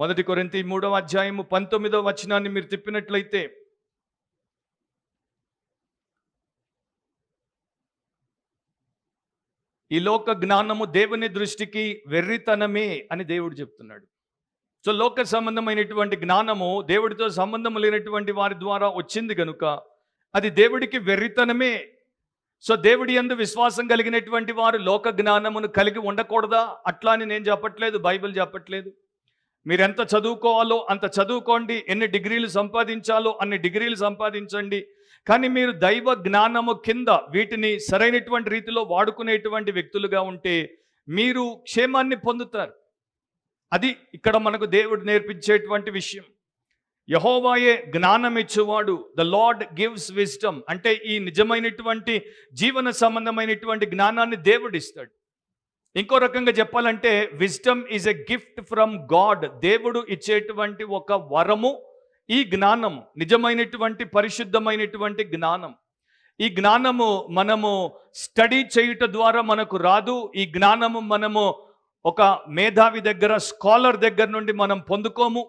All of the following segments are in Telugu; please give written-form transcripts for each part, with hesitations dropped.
మొదటి కొరింథీ 3వ అధ్యాయము 19వ వచనాన్ని మీరు తిప్పినట్లయితే, ఈ లోక జ్ఞానము దేవుని దృష్టికి వెర్రితనమే అని దేవుడు చెప్తున్నాడు. సో లోక సంబంధమైనటువంటి జ్ఞానము దేవుడితో సంబంధం లేనటువంటి వారి ద్వారా వచ్చింది కనుక అది దేవుడికి వెర్రితనమే. సో దేవుడి యందు విశ్వాసం కలిగినటువంటి వారు లోక జ్ఞానమును కలిగి ఉండకూడదా? అట్లా అని నేను చెప్పట్లేదు, బైబిల్ చెప్పట్లేదు. మీరు ఎంత చదువుకోవాలో అంత చదువుకోండి, ఎన్ని డిగ్రీలు సంపాదించాలో అన్ని డిగ్రీలు సంపాదించండి. కానీ మీరు దైవ జ్ఞానము కింద వీటిని సరైనటువంటి రీతిలో వాడుకునేటువంటి వ్యక్తులుగా ఉంటే మీరు క్షేమాన్ని పొందుతారు. అది ఇక్కడ మనకు దేవుడు నేర్పించేటువంటి విషయం. యెహోవాయే జ్ఞానం ఇచ్చేవాడు. The lord gives wisdom. అంటే ఈ నిజమైనటువంటి జీవన సంబంధమైనటువంటి జ్ఞానాన్ని దేవుడు ఇస్తాడు. ఇంకో రకంగా చెప్పాలంటే wisdom is a gift from God. దేవుడు ఇచ్చేటువంటి ఒక వరము ఈ జ్ఞానం, నిజమైనటువంటి పరిశుద్ధమైనటువంటి జ్ఞానం. ఈ జ్ఞానము మనము స్టడీ చేయుట ద్వారా మనకు రాదు. ఈ జ్ఞానము మనము ఒక మేధావి దగ్గర, స్కాలర్ దగ్గర నుండి మనం పొందుకోము.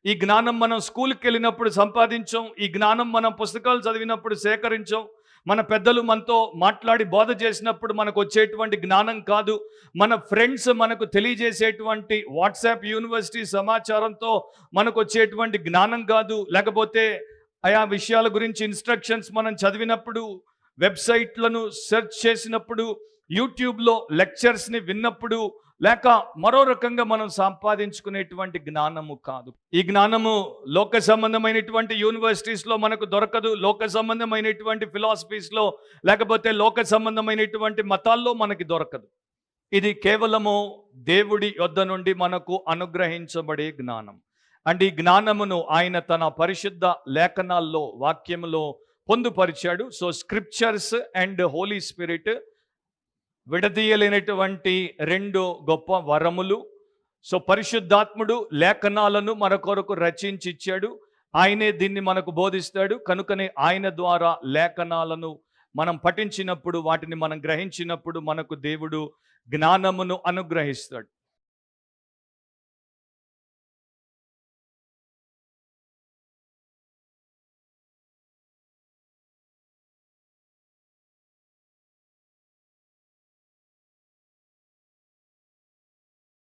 ఈ జ్ఞానం మనం స్కూల్కి వెళ్ళినప్పుడు సంపాదించాం. ఈ జ్ఞానం మనం పుస్తకాలు చదివినప్పుడు సేకరించాం. మన పెద్దలు మనతో మాట్లాడి బోధ చేసినప్పుడు మనకు వచ్చేటువంటి జ్ఞానం కాదు. మన ఫ్రెండ్స్ మనకు తెలియజేసేటువంటి వాట్సాప్ యూనివర్సిటీ సమాచారంతో మనకు వచ్చేటువంటి జ్ఞానం కాదు. లేకపోతే ఆయా విషయాల గురించి ఇన్స్ట్రక్షన్స్ మనం చదివినప్పుడు, వెబ్సైట్లను సెర్చ్ చేసినప్పుడు, యూట్యూబ్లో లెక్చర్స్ని విన్నప్పుడు, లేక మరో రకంగా మనం సంపాదించుకునేటువంటి జ్ఞానము కాదు. ఈ జ్ఞానము లోక సంబంధమైనటువంటి యూనివర్సిటీస్లో మనకు దొరకదు. లోక సంబంధమైనటువంటి ఫిలాసఫీస్లో, లేకపోతే లోక సంబంధమైనటువంటి మతాల్లో మనకి దొరకదు. ఇది కేవలము దేవుడి యొద్ద నుండి మనకు అనుగ్రహించబడే జ్ఞానం. అండ్ ఈ జ్ఞానమును ఆయన తన పరిశుద్ధ లేఖనాల్లో, వాక్యములో పొందుపరిచాడు. So scriptures and holy spirit విడదీయలేనటువంటి రెండు గొప్ప వరములు. సో పరిశుద్ధాత్ముడు లేఖనాలను మన కొరకు రచించి ఇచ్చాడు. ఆయనే దీన్ని మనకు బోధిస్తాడు. కనుకనే ఆయన ద్వారా లేఖనాలను మనం పఠించినప్పుడు, వాటిని మనం గ్రహించినప్పుడు మనకు దేవుడు జ్ఞానమును అనుగ్రహిస్తాడు.